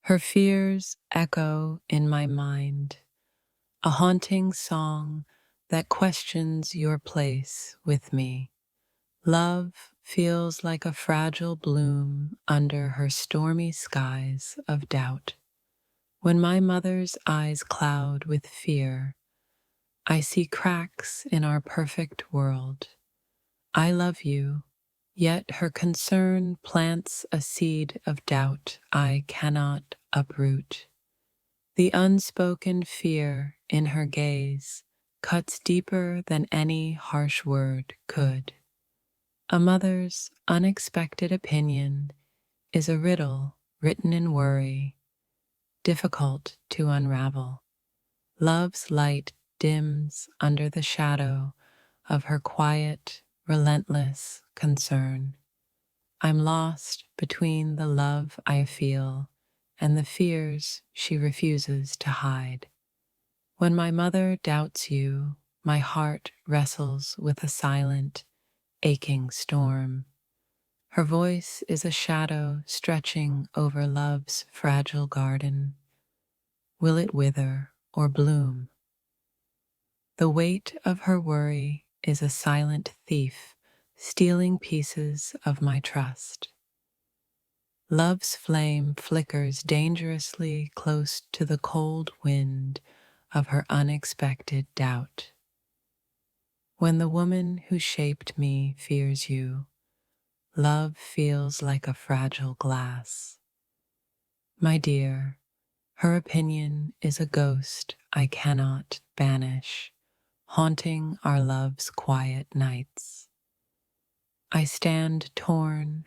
Her fears echo in my mind, a haunting song that questions your place with me. Love feels like a fragile bloom under her stormy skies of doubt. When my mother's eyes cloud with fear, I see cracks in our perfect world. I love you, yet her concern plants a seed of doubt I cannot uproot. The unspoken fear in her gaze cuts deeper than any harsh word could. A mother's unexpected opinion is a riddle written in worry, difficult to unravel. Love's light dims under the shadow of her quiet, relentless concern. I'm lost between the love I feel and the fears she refuses to hide. When my mother doubts you, my heart wrestles with a silent, aching storm. Her voice is a shadow stretching over love's fragile garden. Will it wither or bloom? The weight of her worry is a silent thief, stealing pieces of my trust. Love's flame flickers dangerously close to the cold wind of her unexpected doubt. When the woman who shaped me fears you, love feels like a fragile glass. My dear, her opinion is a ghost I cannot banish, haunting our love's quiet nights. I stand torn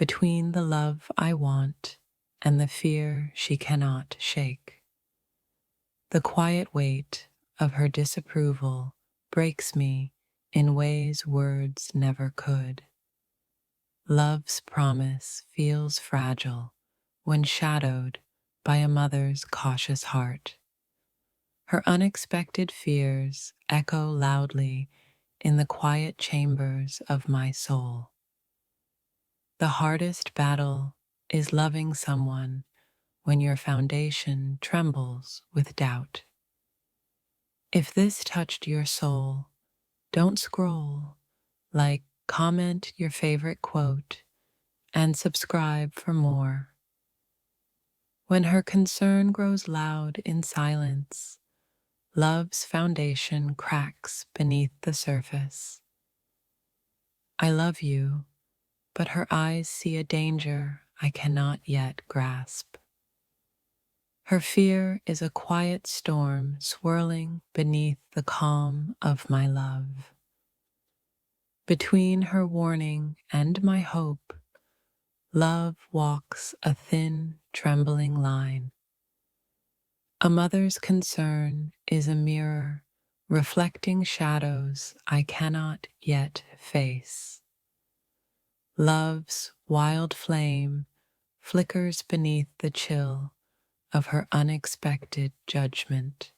between the love I want and the fear she cannot shake. The quiet weight of her disapproval breaks me in ways words never could. Love's promise feels fragile when shadowed by a mother's cautious heart. Her unexpected fears echo loudly in the quiet chambers of my soul. The hardest battle is loving someone when your foundation trembles with doubt. If this touched your soul, don't scroll, like, comment your favorite quote, and subscribe for more. When her concern grows loud in silence, love's foundation cracks beneath the surface. I love you, but her eyes see a danger I cannot yet grasp. Her fear is a quiet storm swirling beneath the calm of my love. Between her warning and my hope, love walks a thin, trembling line. A mother's concern is a mirror reflecting shadows I cannot yet face. Love's wild flame flickers beneath the chill of her unexpected judgment.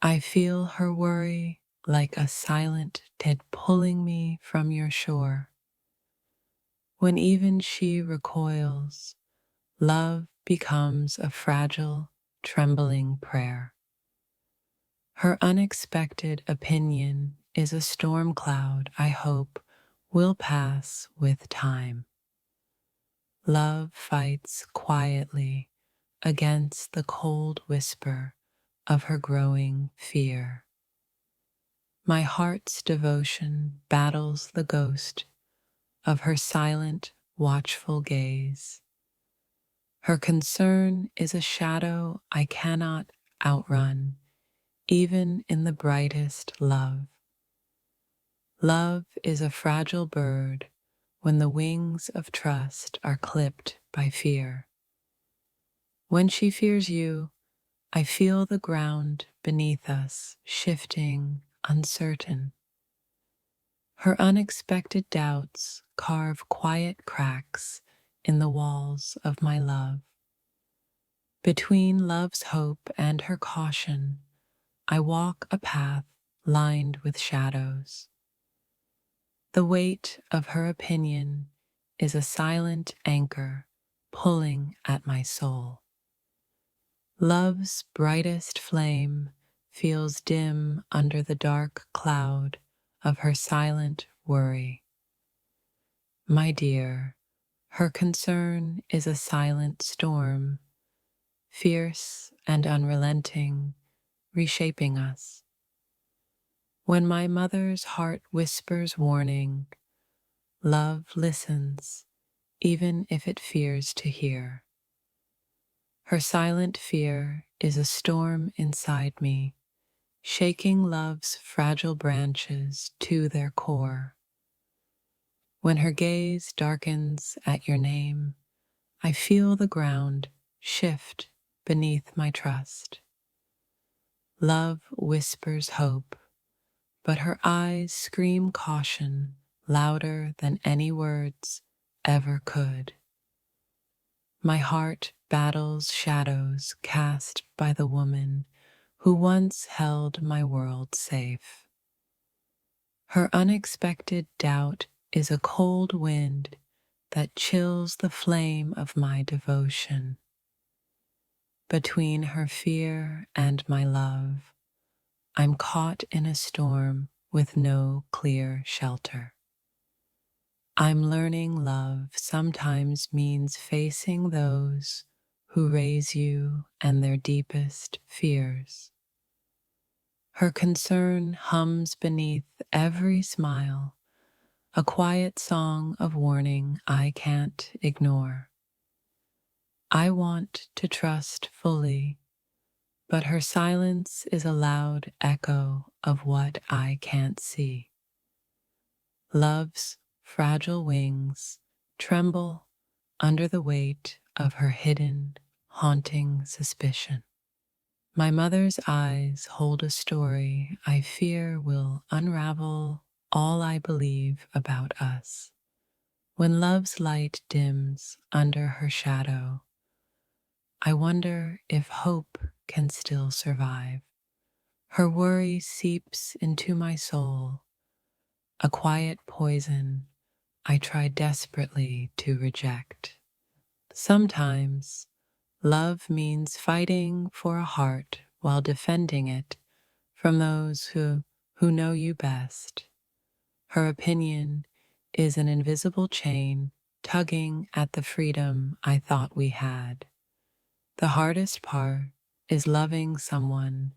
I feel her worry like a silent dead pulling me from your shore. When even she recoils, love becomes a fragile, trembling prayer. Her unexpected opinion is a storm cloud I hope will pass with time. Love fights quietly against the cold whisper of her growing fear. My heart's devotion battles the ghost of her silent, watchful gaze. Her concern is a shadow I cannot outrun, even in the brightest love. Love is a fragile bird when the wings of trust are clipped by fear. When she fears you, I feel the ground beneath us shifting, uncertain. Her unexpected doubts carve quiet cracks in the walls of my love. Between love's hope and her caution, I walk a path lined with shadows. The weight of her opinion is a silent anchor pulling at my soul. Love's brightest flame feels dim under the dark cloud of her silent worry. My dear, her concern is a silent storm, fierce and unrelenting, reshaping us. When my mother's heart whispers warning, love listens, even if it fears to hear. Her silent fear is a storm inside me, shaking love's fragile branches to their core. When her gaze darkens at your name, I feel the ground shift beneath my trust. Love whispers hope, but her eyes scream caution louder than any words ever could. My heart battles shadows cast by the woman who once held my world safe. Her unexpected doubt is a cold wind that chills the flame of my devotion. Between her fear and my love, I'm caught in a storm with no clear shelter. I'm learning love sometimes means facing those who raise you and their deepest fears. Her concern hums beneath every smile, a quiet song of warning I can't ignore. I want to trust fully, but her silence is a loud echo of what I can't see. Love's fragile wings tremble under the weight of her hidden, haunting suspicion. My mother's eyes hold a story I fear will unravel all I believe about us. When love's light dims under her shadow, I wonder if hope can still survive. Her worry seeps into my soul, a quiet poison I try desperately to reject. Sometimes, love means fighting for a heart while defending it from those who know you best. Her opinion is an invisible chain tugging at the freedom I thought we had. The hardest part is loving someone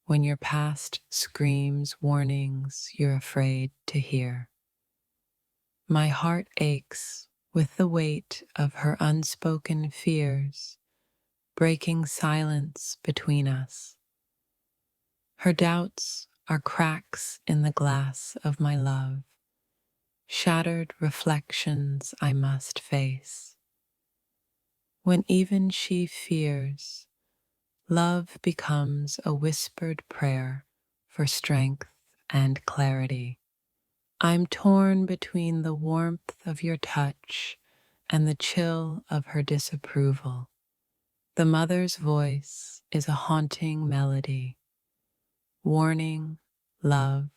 when your past screams warnings you're afraid to hear. My heart aches with the weight of her unspoken fears, breaking silence between us. Her doubts are cracks in the glass of my love, shattered reflections I must face. When even she fears, love becomes a whispered prayer for strength and clarity. I'm torn between the warmth of your touch and the chill of her disapproval. The mother's voice is a haunting melody, warning, love,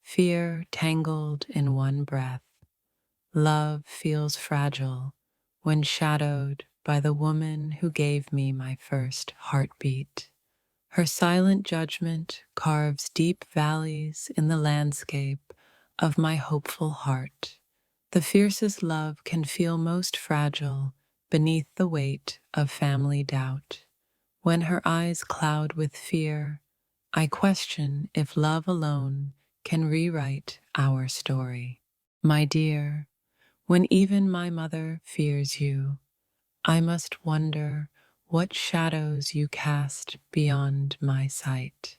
fear tangled in one breath. Love feels fragile when shadowed by the woman who gave me my first heartbeat. Her silent judgment carves deep valleys in the landscape of my hopeful heart. The fiercest love can feel most fragile beneath the weight of family doubt. When her eyes cloud with fear, I question if love alone can rewrite our story. My dear, when even my mother fears you, I must wonder what shadows you cast beyond my sight.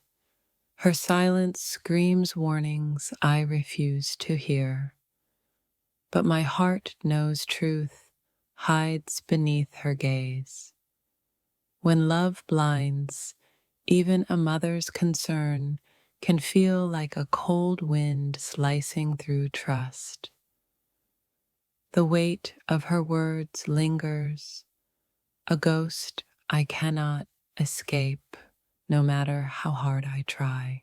Her silence screams warnings I refuse to hear, but my heart knows truth hides beneath her gaze. When love blinds, even a mother's concern can feel like a cold wind slicing through trust. The weight of her words lingers, a ghost I cannot escape, no matter how hard I try.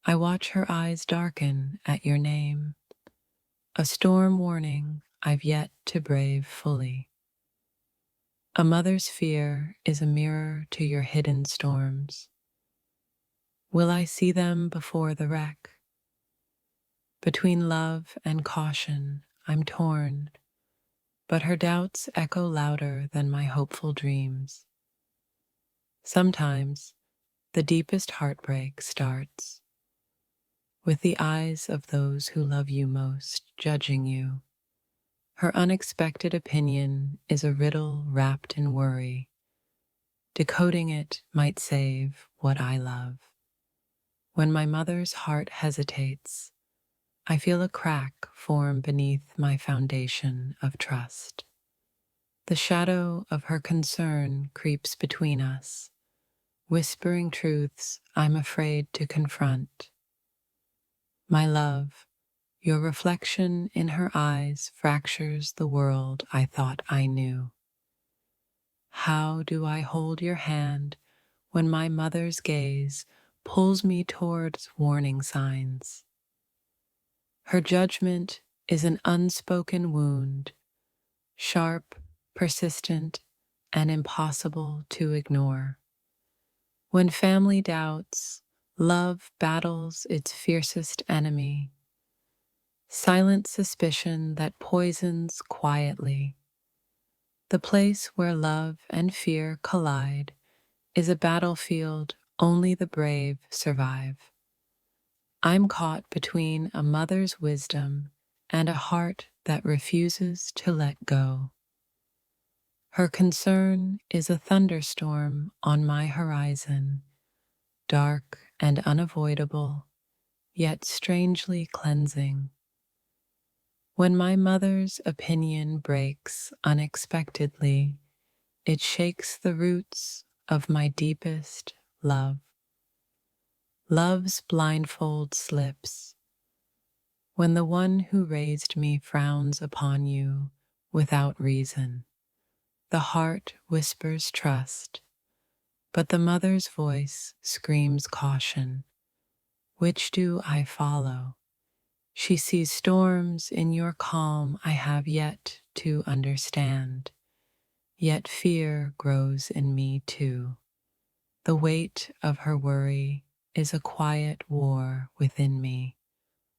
I watch her eyes darken at your name, a storm warning I've yet to brave fully. A mother's fear is a mirror to your hidden storms. Will I see them before the wreck? Between love and caution, I'm torn, but her doubts echo louder than my hopeful dreams. Sometimes, the deepest heartbreak starts with the eyes of those who love you most judging you. Her unexpected opinion is a riddle wrapped in worry. Decoding it might save what I love. When my mother's heart hesitates, I feel a crack form beneath my foundation of trust. The shadow of her concern creeps between us, whispering truths I'm afraid to confront. My love, your reflection in her eyes fractures the world I thought I knew. How do I hold your hand when my mother's gaze pulls me towards warning signs? Her judgment is an unspoken wound, sharp, persistent, and impossible to ignore. When family doubts, love battles its fiercest enemy, silent suspicion that poisons quietly. The place where love and fear collide is a battlefield only the brave survive. I'm caught between a mother's wisdom and a heart that refuses to let go. Her concern is a thunderstorm on my horizon, dark and unavoidable, yet strangely cleansing. When my mother's opinion breaks unexpectedly, it shakes the roots of my deepest love. Love's blindfold slips when the one who raised me frowns upon you without reason. The heart whispers trust, but the mother's voice screams caution. Which do I follow? She sees storms in your calm I have yet to understand. Yet fear grows in me too. The weight of her worry is a quiet war within me,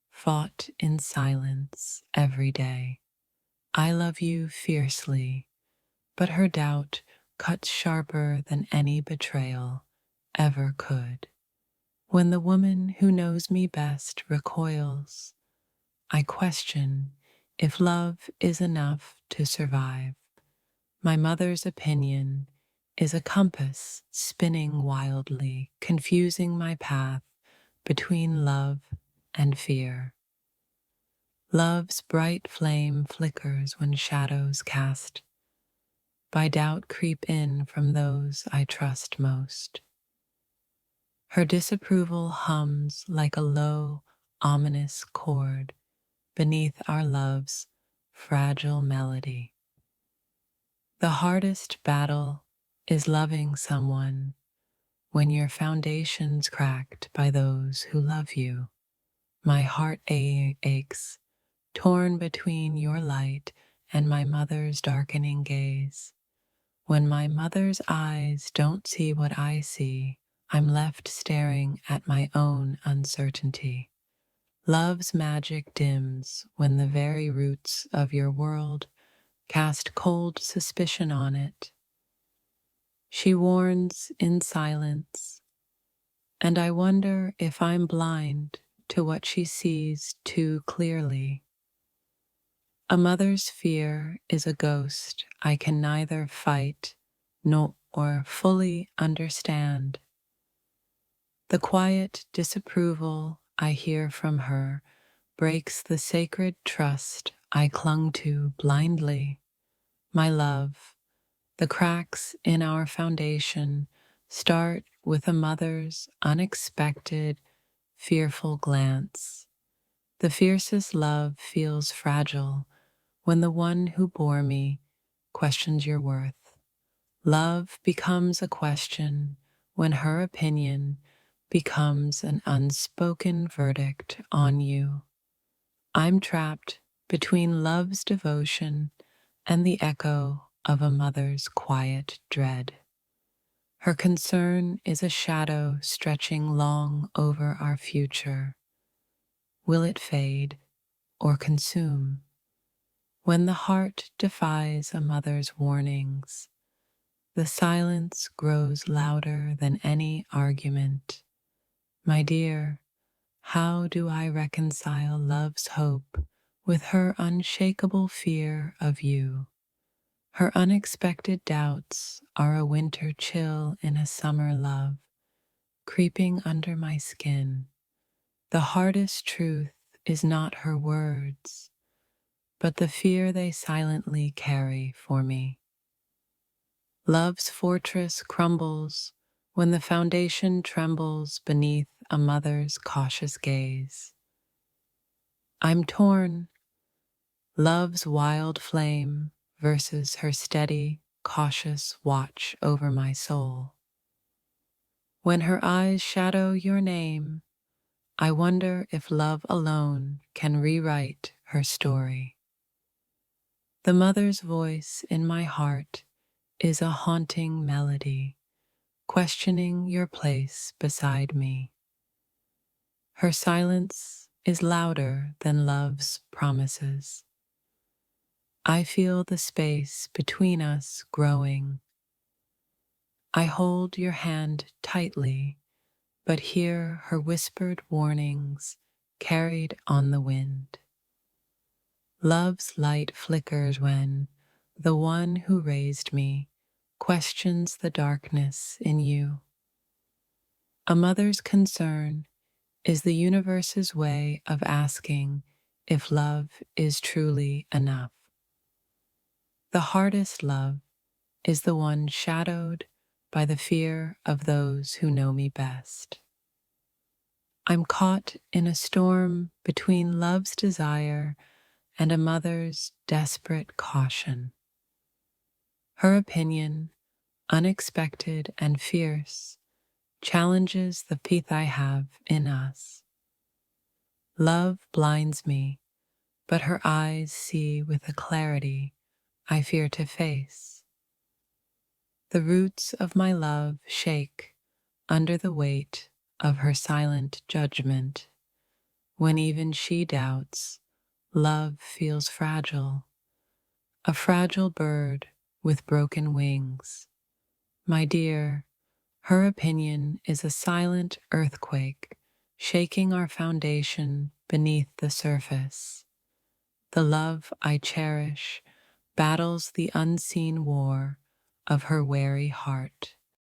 fought in silence every day. I love you fiercely, but her doubt cuts sharper than any betrayal ever could. When the woman who knows me best recoils, I question if love is enough to survive. My mother's opinion is a compass spinning wildly, confusing my path between love and fear. Love's bright flame flickers when shadows cast by doubt creep in from those I trust most. Her disapproval hums like a low, ominous chord beneath our love's fragile melody. The hardest battle is loving someone when your foundation's cracked by those who love you. My heart aches, torn between your light and my mother's darkening gaze. When my mother's eyes don't see what I see, I'm left staring at my own uncertainty. Love's magic dims when the very roots of your world cast cold suspicion on it. She warns in silence, and I wonder if I'm blind to what she sees too clearly. A mother's fear is a ghost I can neither fight nor fully understand. The quiet disapproval I hear from her breaks the sacred trust I clung to blindly. My love, the cracks in our foundation start with a mother's unexpected, fearful glance. The fiercest love feels fragile when the one who bore me questions your worth. Love becomes a question when her opinion becomes an unspoken verdict on you. I'm trapped between love's devotion and the echo of a mother's quiet dread. Her concern is a shadow stretching long over our future. Will it fade or consume? When the heart defies a mother's warnings, the silence grows louder than any argument. My dear, how do I reconcile love's hope with her unshakable fear of you? Her unexpected doubts are a winter chill in a summer love, creeping under my skin. The hardest truth is not her words, but the fear they silently carry for me. Love's fortress crumbles when the foundation trembles beneath a mother's cautious gaze. I'm torn, love's wild flame versus her steady, cautious watch over my soul. When her eyes shadow your name, I wonder if love alone can rewrite her story. The mother's voice in my heart is a haunting melody, questioning your place beside me. Her silence is louder than love's promises. I feel the space between us growing. I hold your hand tightly, but hear her whispered warnings carried on the wind. Love's light flickers when the one who raised me questions the darkness in you. A mother's concern is the universe's way of asking if love is truly enough. The hardest love is the one shadowed by the fear of those who know me best. I'm caught in a storm between love's desire and a mother's desperate caution. Her opinion, unexpected and fierce, challenges the faith I have in us. Love blinds me, but her eyes see with a clarity I fear to face. The roots of my love shake under the weight of her silent judgment. When even she doubts, love feels fragile, a fragile bird with broken wings. My dear, her opinion is a silent earthquake, shaking our foundation beneath the surface. The love I cherish battles the unseen war of her wary heart.